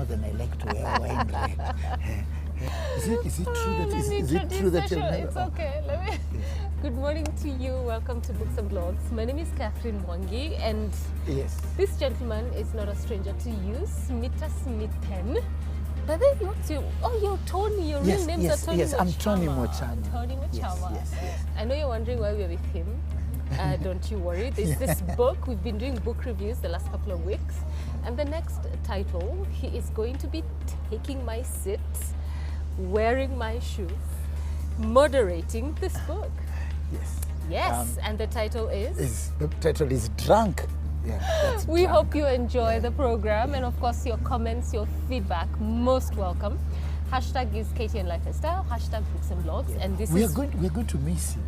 than I like to wear wine red. Is it true that you've never... It's okay. Let me... Good morning to you. Welcome to Books and Blogs. My name is Catherine Mwangi, and Yes. this gentleman is not a stranger to you, Smita Smithen. But then what's your... Oh, you're Tony. Your real name's are Tony Yes, Mochama. I'm Tony Mochama. Tony Mochama. Yes. I know you're wondering why we're with him. Don't you worry. There's this book. We've been doing book reviews the last couple of weeks. And the next title, he is going to be taking my seat, wearing my shoes, moderating this book. Yes. Yes, and the title is? The title is Drunk. Yeah, We drunk. hope you enjoy the program, and of course your comments, your feedback, most welcome. Hashtag is KTN Life and Style, hashtag Books and Blogs, and this We're is... going to miss you.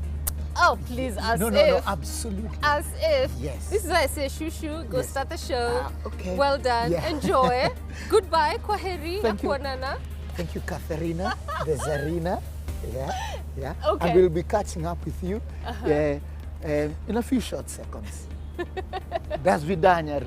Oh, please, as No, if. absolutely. As if. Yes. This is why I say shoo, go Yes. start the show. Okay. Well done. Yeah. Enjoy. Goodbye. Kwaheri. Thank you. Akuonana. Thank you, Katharina, the Zarina. Yeah. Okay. And we'll be catching up with you in a few short seconds. Das vidanya.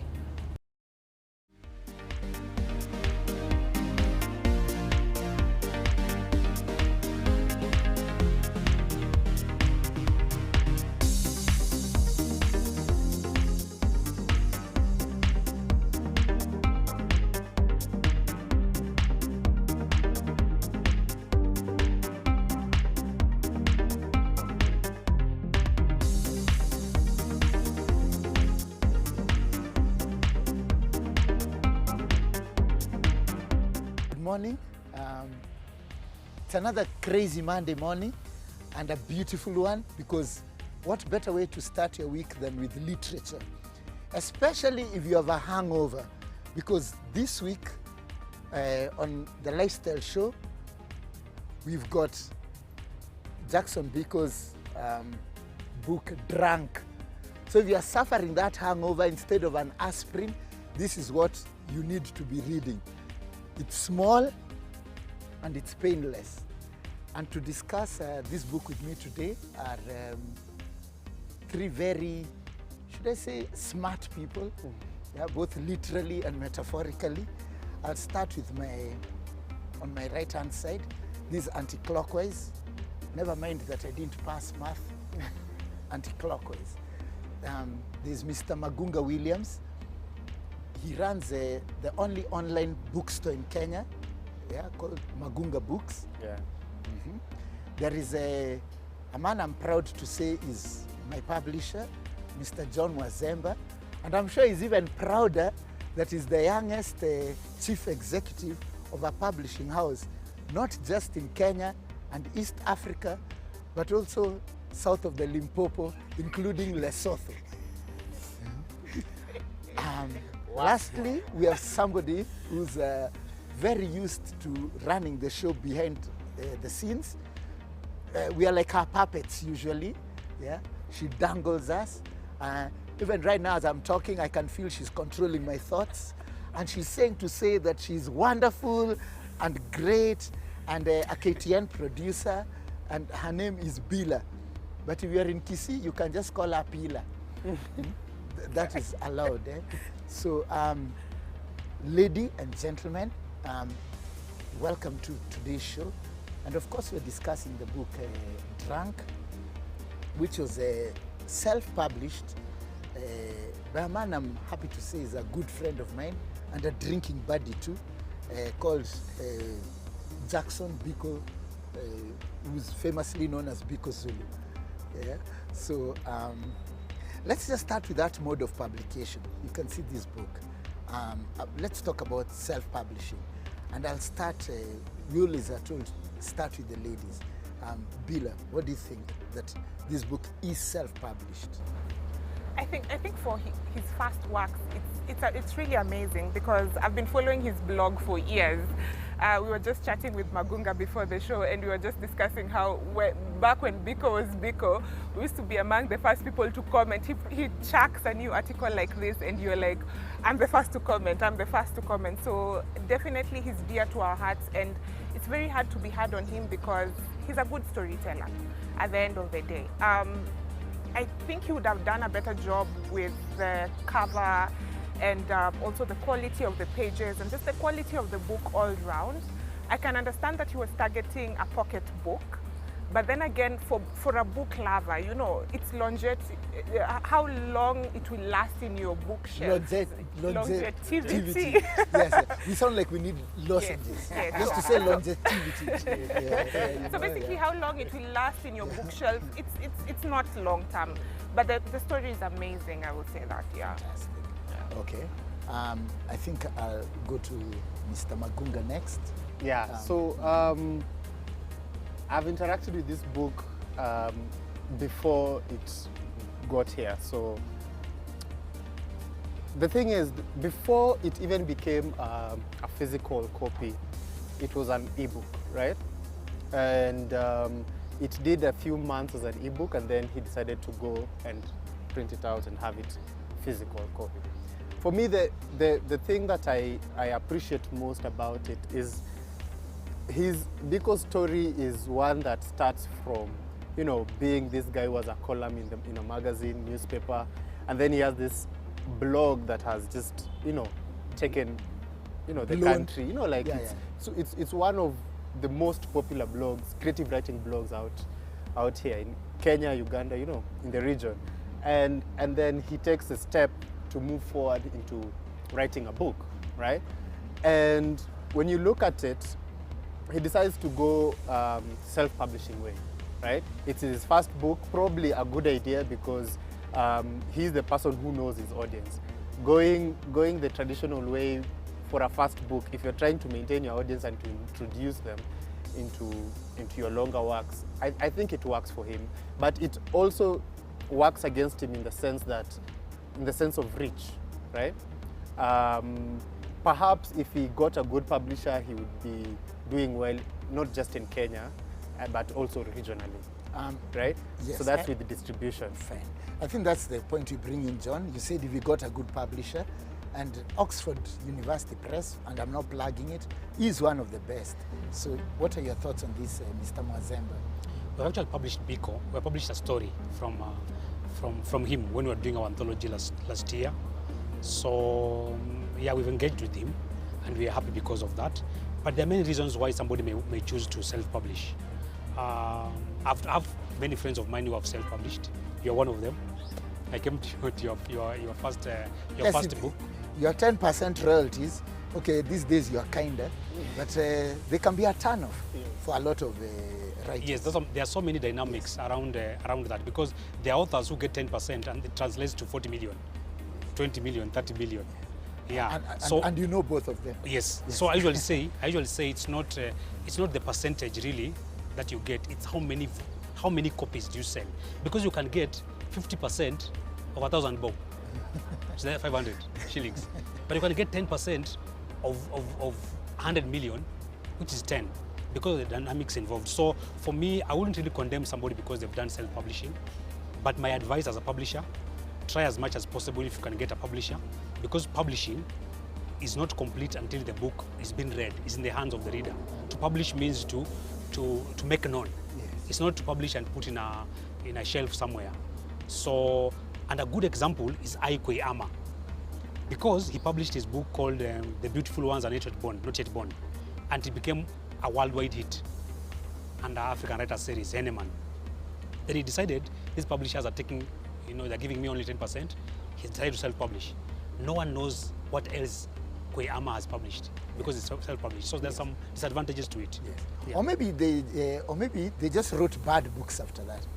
Morning. It's another crazy Monday morning and a beautiful one, because what better way to start your week than with literature, especially if you have a hangover, because this week on the Lifestyle Show we've got Jackson Biko's book Drunk. So if you are suffering that hangover, instead of an aspirin, this is what you need to be reading. It's small and it's painless. And to discuss this book with me today are three very, should I say, smart people, both literally and metaphorically. I'll start with on my right-hand side. This is anti-clockwise. Never mind that I didn't pass math. Anti-clockwise. There's Mr. Magunga Williams. He runs the only online bookstore in Kenya, called Magunga Books. Yeah. There is a man I'm proud to say is my publisher, Mr. John Wazemba, and I'm sure he's even prouder that he's the youngest chief executive of a publishing house, not just in Kenya and East Africa, but also south of the Limpopo, including Lesotho. Lastly, we have somebody who's very used to running the show behind the scenes. We are like her puppets usually. Yeah, she dangles us. Even right now as I'm talking, I can feel she's controlling my thoughts. And she's saying to say that she's wonderful and great and a KTN producer, and her name is Bila. But if you're in Kisii, you can just call her Pila. That is allowed. So, lady and gentlemen, welcome to today's show. And of course, we're discussing the book Drunk, which was self-published by a man I'm happy to say is a good friend of mine and a drinking buddy too, called Jackson Biko, who's famously known as Biko Zulu. Yeah? So, let's just start with that mode of publication. You can see this book. Let's talk about self-publishing. And I'll start, we always are told, start with the ladies. Bila, what do you think that this book is self-published? I think for his first works, it's really amazing, because I've been following his blog for years. We were just chatting with Magunga before the show, and we were just discussing how back when Biko was Biko, we used to be among the first people to comment. He chucks a new article like this, and you're like, I'm the first to comment, I'm the first to comment. So definitely he's dear to our hearts, and it's very hard to be hard on him because he's a good storyteller at the end of the day. I think he would have done a better job with the cover and also the quality of the pages and just the quality of the book all round. I can understand that he was targeting a pocket book, but then again, for a book lover, you know, it's longevity, how long it will last in your bookshelf. Longevity. Yes, we sound like we need lozenges. Yes. Just to say longevity. So basically, how long it will last in your bookshelf, it's not long term, but the story is amazing, I would say that, yeah. Fantastic. Okay. I think I'll go to Mr. Magunga next. Yeah, so I've interacted with this book before it got here. So the thing is, before it even became a physical copy, it was an ebook, right? And it did a few months as an ebook, and then he decided to go and print it out and have it physical copy. For me, the thing that I appreciate most about it is Biko's story is one that starts from, you know, being this guy who was a column in a magazine, newspaper, and then he has this blog that has just, you know, taken, you know, the country, you know, like So it's one of the most popular blogs, creative writing blogs out here in Kenya, Uganda, you know, in the region, and then he takes a step to move forward into writing a book, right? And when you look at it, he decides to go self-publishing way, right? It's his first book, probably a good idea because he's the person who knows his audience. Going the traditional way for a first book, if you're trying to maintain your audience and to introduce them into your longer works, I think it works for him. But it also works against him in the sense of reach, right? Perhaps if he got a good publisher, he would be doing well, not just in Kenya, but also regionally, right? Yes. So that's with the distribution. Fine. I think that's the point you bring in, John. You said if you got a good publisher, and Oxford University Press, and I'm not plugging it, is one of the best. So what are your thoughts on this, Mr. Mwazemba? We actually published Biko. We published a story from him when we were doing our anthology last year. So yeah, we've engaged with him, and we are happy because of that. But there are many reasons why somebody may choose to self-publish. I've many friends of mine who have self-published. You're one of them. I came to your first book. Your 10% royalties, okay, these days you are kinder, but they can be a turn-off for a lot of writers. Yes, there are so many dynamics around that, because there are authors who get 10% and it translates to 40 million, 20 million, 30 million. Yeah. And you know both of them. Yes. So I usually say it's not the percentage really that you get. It's how many copies do you sell, because you can get 50% of 1,000 bob. So that's 500 shillings. But you can get 10% of 100 million, which is 10, because of the dynamics involved. So for me, I wouldn't really condemn somebody because they've done self-publishing. But my advice as a publisher, try as much as possible if you can get a publisher, because publishing is not complete until the book is being read, is in the hands of the reader. To publish means to make known. Yes. It's not to publish and put in a shelf somewhere. So, and a good example is Aikwe Ama, because he published his book called The Beautiful Ones Are Not Yet Born, and it became a worldwide hit under African Writer Series, Henneman. Then he decided, these publishers are taking, they're giving me only 10%. He decided to self-publish. No one knows what else Kwe Ama has published because it's self-published. So there's some disadvantages to it. Yes. Yeah. Or maybe they just wrote bad books after that.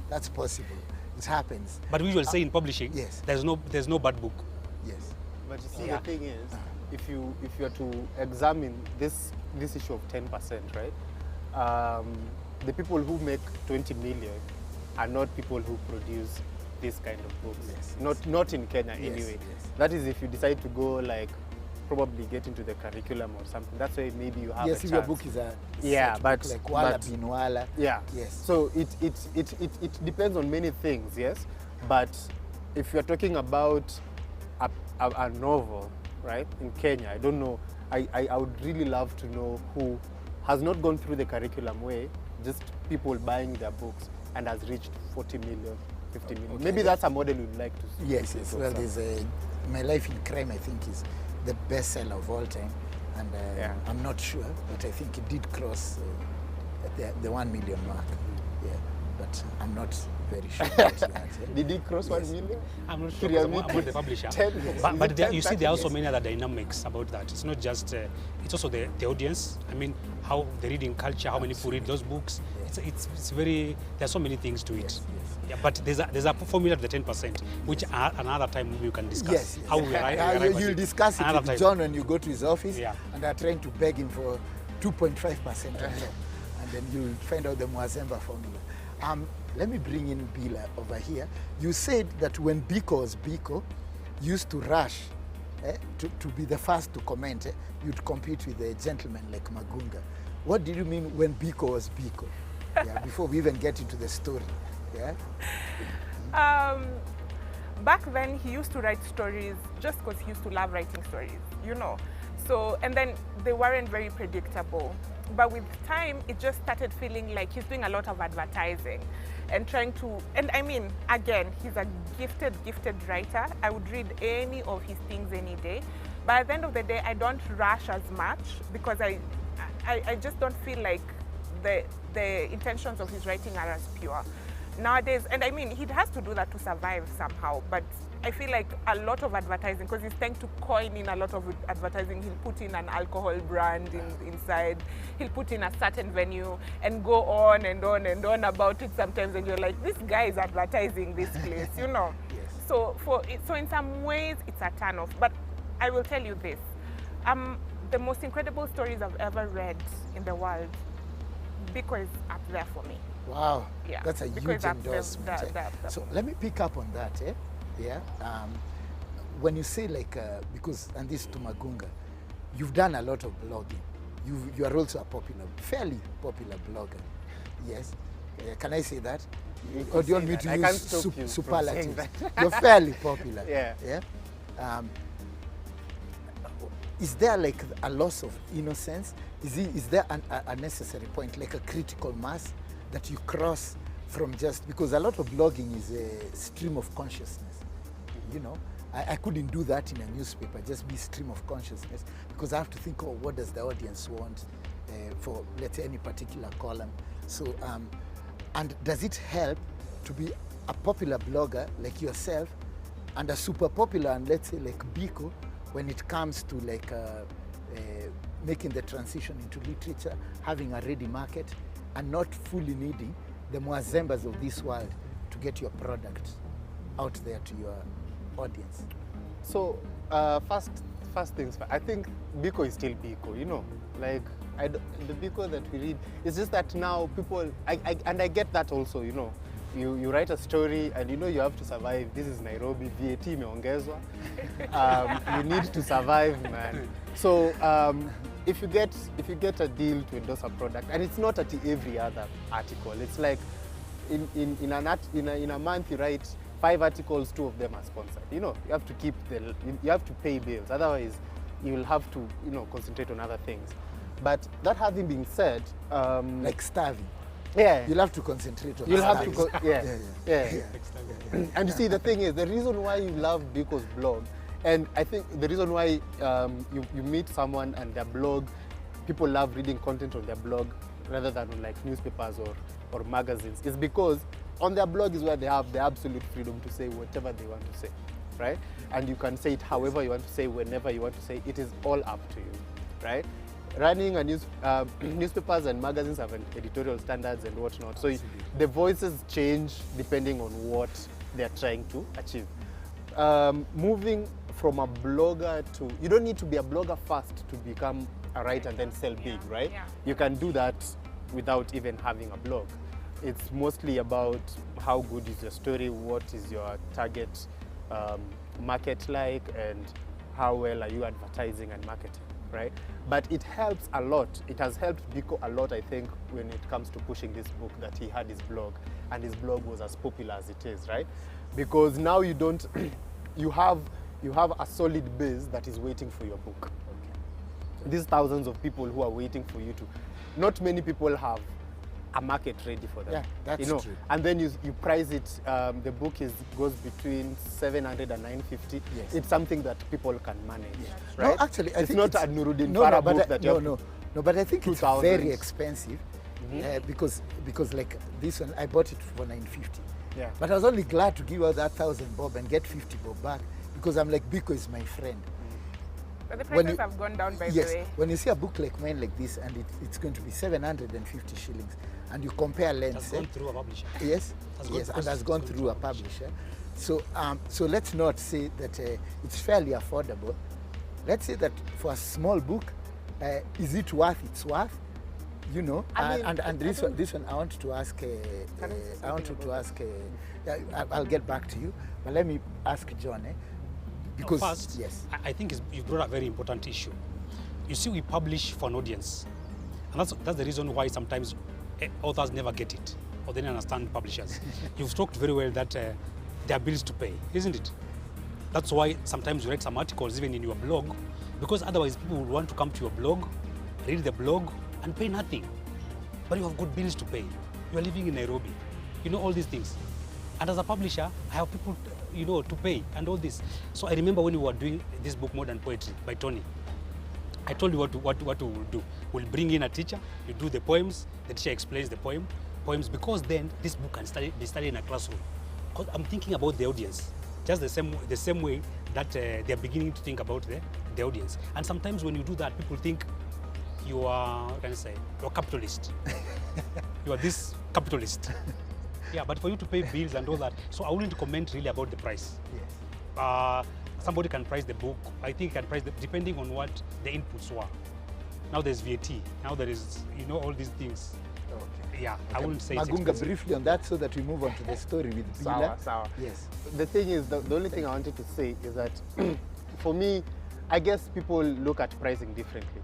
That's possible. It happens. But we usually say in publishing, yes, there's no bad book. Yes. But you see, the thing is, if you are to examine this issue of 10%, right? The people who make 20 million are not people who produce this kind of books. Yes. Not in Kenya Yes, anyway. yes. That is if you decide to go probably get into the curriculum or something. That's why maybe you have a if chance. your book is a but book like Wala Bin Wala. Yeah. Yes. So it depends on many things, yes. But if you're talking about a novel, right, in Kenya, I don't know. I would really love to know who has not gone through the curriculum way, just people buying their books, and has reached 40 million 50 million. Okay. Maybe that's a model we'd like to see. Yes, yes. Well, there's My Life in Crime, I think, is the best seller of all time. And Yeah. I'm not sure, but I think it did cross the 1 million mark. Yeah, but I'm not very sure about that. Yeah. Did it cross 1 Yes. million? I'm not sure 'cause I'm not the publisher. 10, But there, you see, there are also yes. many other dynamics about that. It's not just, it's also the audience. I mean, how the reading culture, how many people read those books. It's very, there are so many things to it. Yes, yes. Yeah, but there's a formula to the 10%, which another time maybe you can discuss. Yes, yes. How we arrive You'll discuss it another with time. John when you go to his office, Yeah. and they're trying to beg him for 2.5% on top. And then you'll find out the Mwazemba formula. Let me bring in Bila over here. You said that when Biko was Biko, you used to rush to be the first to comment. You'd compete with a gentleman like Magunga. What did you mean when Biko was Biko? Yeah, before we even get into the story. Yeah. Back then, he used to write stories just because he used to love writing stories, you know. So, and then they weren't very predictable. But with time, it just started feeling like he's doing a lot of advertising and trying to, and I mean, again, he's a gifted writer. I would read any of his things any day. But at the end of the day, I don't rush as much because I just don't feel like the intentions of his writing are as pure. Nowadays, and I mean, he has to do that to survive somehow, but I feel like a lot of advertising, because he's trying to coin in a lot of advertising, he'll put in an alcohol brand inside, he'll put in a certain venue and go on and on and on about it sometimes, and you're like, this guy is advertising this place, you know? Yes. So in some ways, it's a turn-off, but I will tell you this. The most incredible stories I've ever read in the world, Biko is up there for me. Wow, Yeah, that's a because huge that's endorsement. So let me pick up on that. Yeah. When you say like, because, and this to Magunga, you've done a lot of blogging. You are also a fairly popular blogger. Yes. Can I say that? Or do you want me to I can't use stop you from superlatives? saying You're fairly popular. Yeah. Yeah. Is there like a loss of innocence? Is there a necessary point, like a critical mass that you cross from just, because a lot of blogging is a stream of consciousness, you know? I couldn't do that in a newspaper, just be stream of consciousness, because I have to think, oh, what does the audience want for, let's say, any particular column. So, and does it help to be a popular blogger like yourself and a super popular, and let's say like Biko, when it comes to like making the transition into literature, having a ready market, and not fully needing the Mwazembas of this world to get your product out there to your audience? So first things first, I think Biko is still Biko, you know, like the Biko that we read, it's just that now people, and I get that also, you know, you write a story and you know you have to survive. This is Nairobi, VAT imeongezwa. You need to survive, man. So if you get a deal to endorse a product, and it's not at every other article, it's like in a month you write 5 articles, 2 of them are sponsored. You know, you have to keep you have to pay bills. Otherwise, you will have to, you know, concentrate on other things. But that having been said, like starving. yeah, You'll have to concentrate on you'll have starving. to yeah. And you see, the thing is, the reason why you love Biko's blog, and I think the reason why you meet someone and their blog, people love reading content on their blog rather than on like newspapers or magazines, is because on their blog is where they have the absolute freedom to say whatever they want to say, right? And you can say it however you want to say, whenever you want to say. It is all up to you, right? Running a newspapers and magazines have editorial standards and whatnot. So the voices change depending on what they're trying to achieve. Moving from a blogger to, you don't need to be a blogger first to become a writer and then sell big, right? Yeah. You can do that without even having a blog. It's mostly about how good is your story, what is your target market like, and how well are you advertising and marketing, right? But it helps a lot. It has helped Biko a lot, I think, when it comes to pushing this book, that he had his blog, and his blog was as popular as it is, right? Because now you don't, you have a solid base that is waiting for your book. Okay. These thousands of people who are waiting for you to, not many people have a market ready for them. Yeah, that's you know, true. And then you price it. The book goes between 700 and 950. Yes. It's something that people can manage. Yeah. Right? No, actually, I it's think not a Nuruddin Farah book that you have no, but I think it's 2,000. very expensive because like this one, I bought it for 950. Yeah. But I was only glad to give out that 1,000 bob and get 50 bob back because I'm like, Biko is my friend. But the When prices you- have gone down by Yes, the way. when you see a book like mine like this and it's going to be 750 shillings and you compare It lengths, has gone through a publisher. yes, Has gone yes, and because has it's gone going through a through a publisher. publisher. So let's not say that it's fairly affordable. Let's say that for a small book, is it worth its worth? You know, I mean, and this one I want to ask. I wanted to ask. I'll get back to you, but let me ask John. Because First, yes, I think you brought a very important issue. You see, we publish for an audience, and that's the reason why sometimes authors never get it or they don't understand publishers. You've talked very well that there are bills to pay, isn't it? That's why sometimes you write some articles even in your blog, because otherwise people would want to come to your blog, read the blog, and pay nothing. But you have got bills to pay. You are living in Nairobi. You know all these things. And as a publisher, I have people, you know, to pay and all this. So I remember when we were doing this book, Modern Poetry, by Tony, I told you what we will do. We'll bring in a teacher, you do the poems, the teacher explains the poems, because then this book can be studied in a classroom. Because I'm thinking about the audience, just the same way that they're beginning to think about the audience. And sometimes when you do that, people think you are, what can I say, you're a capitalist. You are this capitalist. Yeah, but for you to pay bills and all that, so I wouldn't comment really about the price. yes. Somebody can price the book. I think can price depending on what the inputs were. Now there's VAT. Now there is, you know, all these things. Okay. Yeah, I wouldn't say it's Magunga, expensive. briefly on that so that we move on to the story with Bila. Sawa. Yes. The thing is, the only thing I wanted to say is that for me, I guess people look at pricing differently.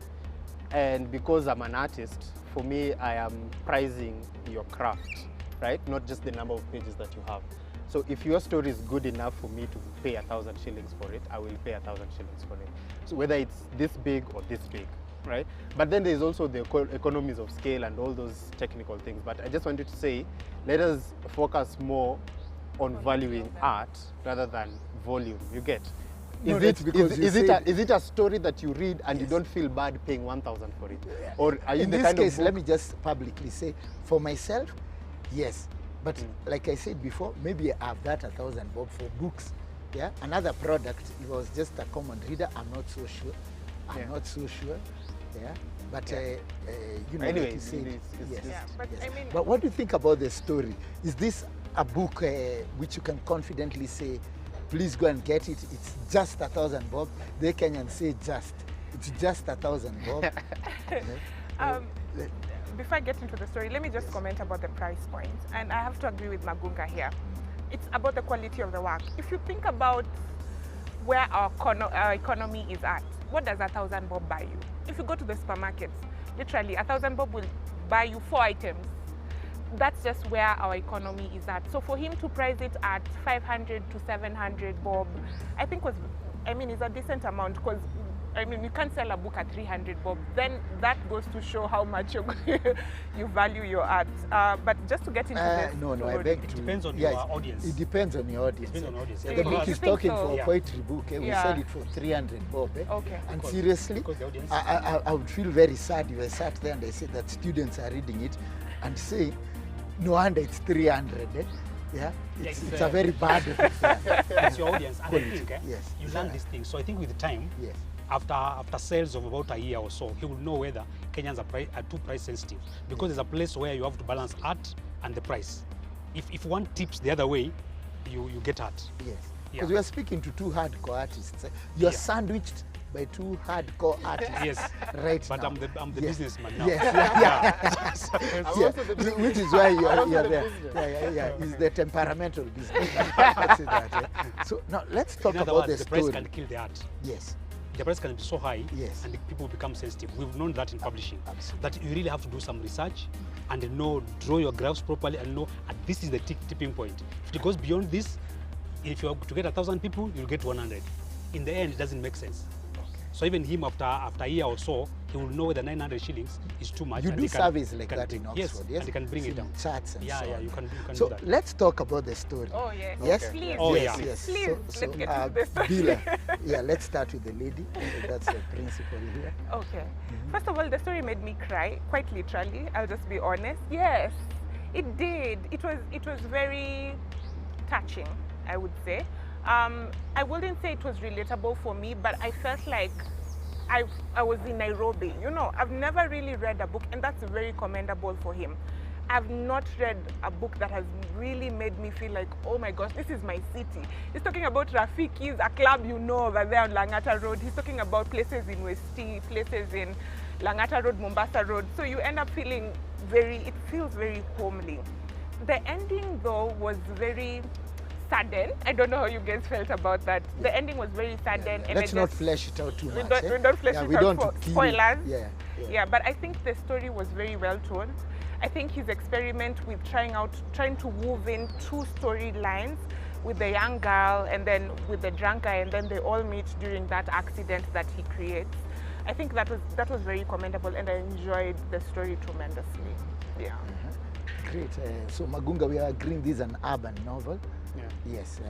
And because I'm an artist, for me, I am pricing your craft, right? Not just the number of pages that you have. So if your story is good enough for me to pay 1,000 shillings for it, I will pay 1,000 shillings for it. So whether it's this big or this big, right? But then there's also the economies of scale and all those technical things. But I just wanted to say, let us focus more on valuing art rather than volume. You get? No, that's because you Is said- it a story that you read and you Yes. don't feel bad paying 1,000 for it? Or are you In the this kind case, of book? let me just publicly say, for myself, yes. But like I said before, maybe I have that 1,000 bob for books. Yeah, another product, it was just a common reader. I'm not so sure. Yeah. I'm not so sure. Yeah, but you know, Anyway, like you said, it's yes. just- Yeah, but yes. I mean- But what do you think about the story? Is this a book which you can confidently say, please go and get it? It's just 1,000 bob. The Kenyans say just. It's just 1,000 bob. Before I get into the story, let me just comment about the price point. And I have to agree with Magunga here. It's about the quality of the work. If you think about where our economy is at, what does 1,000 bob buy you? If you go to the supermarkets, literally 1,000 bob will buy you 4 items. That's just where our economy is at. So for him to price it at 500 to 700 bob, I think is a decent amount, because I mean, you can't sell a book at 300 bob. Then that goes to show how much you value your art. But just to get into this, No, I story- beg It to. depends on yes, your audience. It depends on your audience. Depends on audience. The Yeah, book because- is You think talking so? for a Yeah. poetry book. We Yeah. sell it for 300 bob. Okay. And Because- seriously, because the audience- I would feel very sad if I sat there and I said that students are reading it and saying, no wonder it's 300. Yeah, Yeah, it's it's, a very bad. It's your audience. And I think Yes. you learn these things. So I think with time, Yes. after sales of about a year or so, he will know whether Kenyans are too price sensitive, because there's a place where you have to balance art and the price. If one tips the other way, you get hurt. Yes. Yeah. Because we are speaking to two hardcore artists. You are Yeah. sandwiched by two hardcore artists. Yes. Right But now. I'm the Yes. businessman now. Yes, yeah. also Which is why you also are the there. business. Yeah. It's the temperamental business. Let's say that, yeah. So now let's talk In other about words, the the price story. can kill the art. Yes. The price can be so high, Yes. and the people become sensitive. We've known that in publishing. Absolutely. That you really have to do some research and draw your graphs properly and know this is the tipping point. If it goes beyond this, if you're to get 1,000 people, you'll get 100. In the end, it doesn't make sense. So even him, after a year or so, he will know whether 900 shillings is too much. You and do he can- surveys he like can that bring- in yes, Oxford, yes? and he can bring it Seen down. charts and Yeah, so yeah, on. you can So do that. let's talk about the story. Oh, yes. Yes? Okay. Please. Oh, yes, yeah. yes. Please, So, let's get into the story. Bila, yeah, let's start with the lady. That's the principal here. Okay. First of all, the story made me cry, quite literally. I'll just be honest. Yes, it did. It was very touching, I would say. I wouldn't say it was relatable for me, but I felt like I was in Nairobi. You know, I've never really read a book, and that's very commendable for him. I've not read a book that has really made me feel like, oh my gosh, this is my city. He's talking about Rafiki's, a club you know over there on Langata Road. He's talking about places in Westi, places in Langata Road, Mombasa Road. So you end up feeling it feels very homely. The ending though was very sudden. I don't know how you guys felt about that. The ending was very sudden. And Let's not flesh it out too much. We don't flesh yeah, it we out don't for kill. spoilers. Yeah. But I think the story was very well told. I think his experiment with trying to weave in two storylines with the young girl and then with the drunk guy, and then they all meet during that accident that he creates. I think that was very commendable, and I enjoyed the story tremendously. Yeah. Great. So Magunga, we are agreeing this is an urban novel. Yeah. Yes.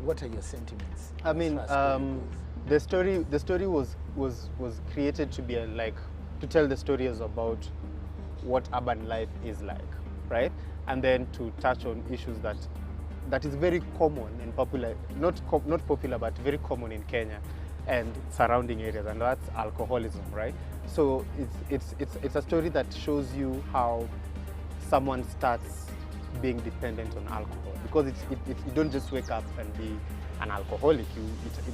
What are your sentiments? I mean, as far as story goes? the story was created to be to tell the stories about what urban life is like, right? And then to touch on issues that is very common and popular, not popular, but very common in Kenya and surrounding areas, and that's alcoholism, right? So it's a story that shows you how someone starts being dependent on alcohol, because you don't just wake up and be an alcoholic.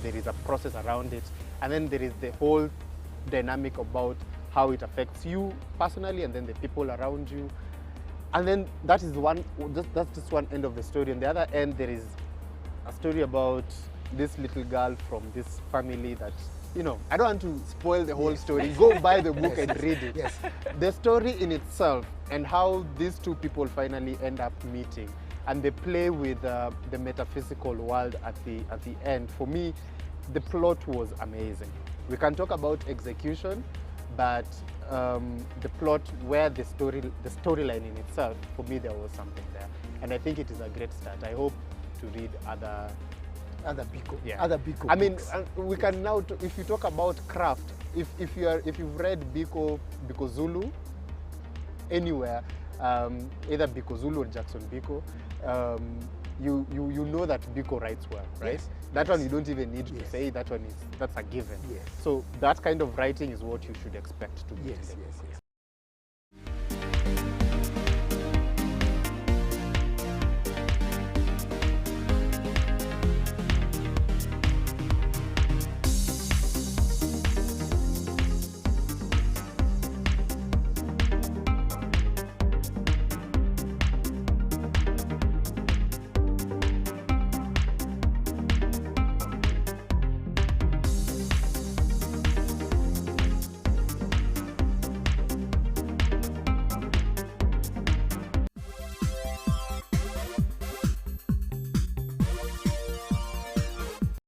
There is a process around it, and then there is the whole dynamic about how it affects you personally and then the people around you. And then that's just one end of the story. On the other end, there is a story about this little girl from this family that, you know, I don't want to spoil the whole story. Go buy the book and read it. Yes. The story in itself and how these two people finally end up meeting, and they play with the metaphysical world at the end. For me, the plot was amazing. We can talk about execution, but the plot, where the storyline in itself, for me there was something there, and I think it is a great start. I hope to read other Biko I mean, books. We can now, if you talk about craft, if you've read Biko Zulu anywhere, either Biko Zulu or Jackson Biko, you know that Biko writes well, right? Yes. That one you don't even need to say. That's a given. Yes. So that kind of writing is what you should expect to be. Yes.